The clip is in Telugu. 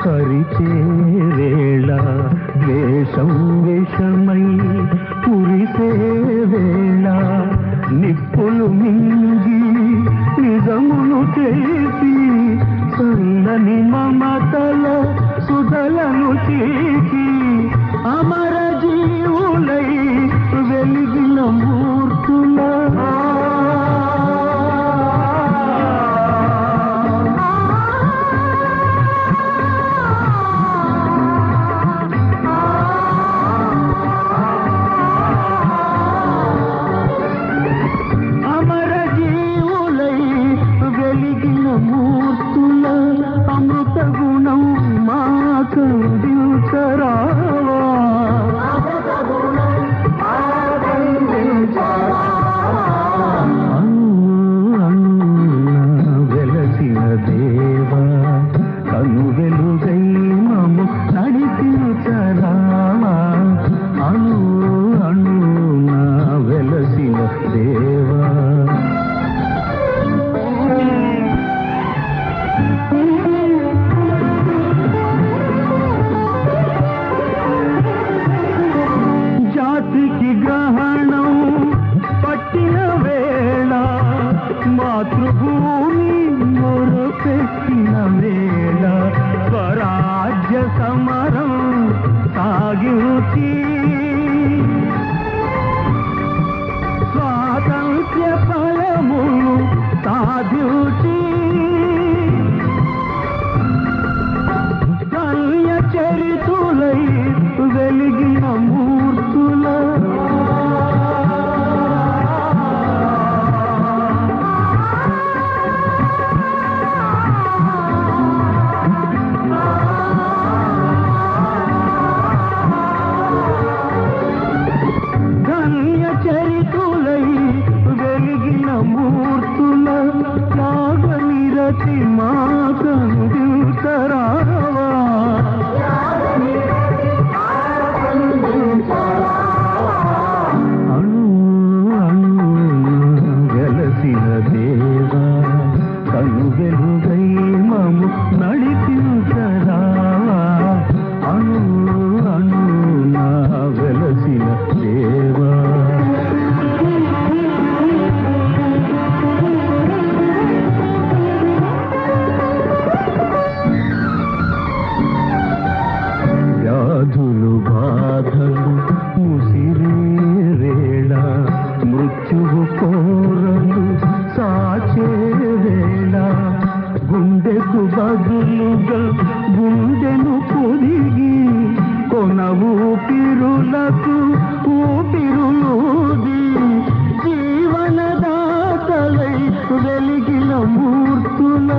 పరిచే వేళ ద్వేషం విషమై కురిసే వేళ నిప్పులు మింగి నిజమును చేసి చల్లని మమతల సుధలను చీకి అమర జీవులై వెలిగిన మూర్తుల అమర జీవులై వెలిగిన మూర్తుల అమృత గుణం మాకందించరావా వెలసిన దేవా కను వెలుగై మము నడిపించరావా అను అను వెలసిన దేవా జాతికి గ్రహణం పట్టిన వేళ మాతృభూమి మొరపెట్టిన వేళ స్వరాజ్య సమరం సాగించి స్వాతంత్ర్య ఫలములు సాధించి ధన్య చరితులై వెలిగిన మూర్తుల ధన్య చరితులై వెలిగిన మూర్తుల నాగనిరతి మాకందించరావా అణు అణు వెలసిన దేవా కను వెలుగై మము నడిపించరావా అణు అణు వెలసిన దేవా వ్యాధులు బాధలు ముసిరే వేళ మృత్యువు కోరలు సాచే వేళ గుండెకు బదులుగా గుండెను పొదిగి కొన ఊపిరులకు ఊపిరులూది జీవనదాతలై వెలిగిన మూర్తుల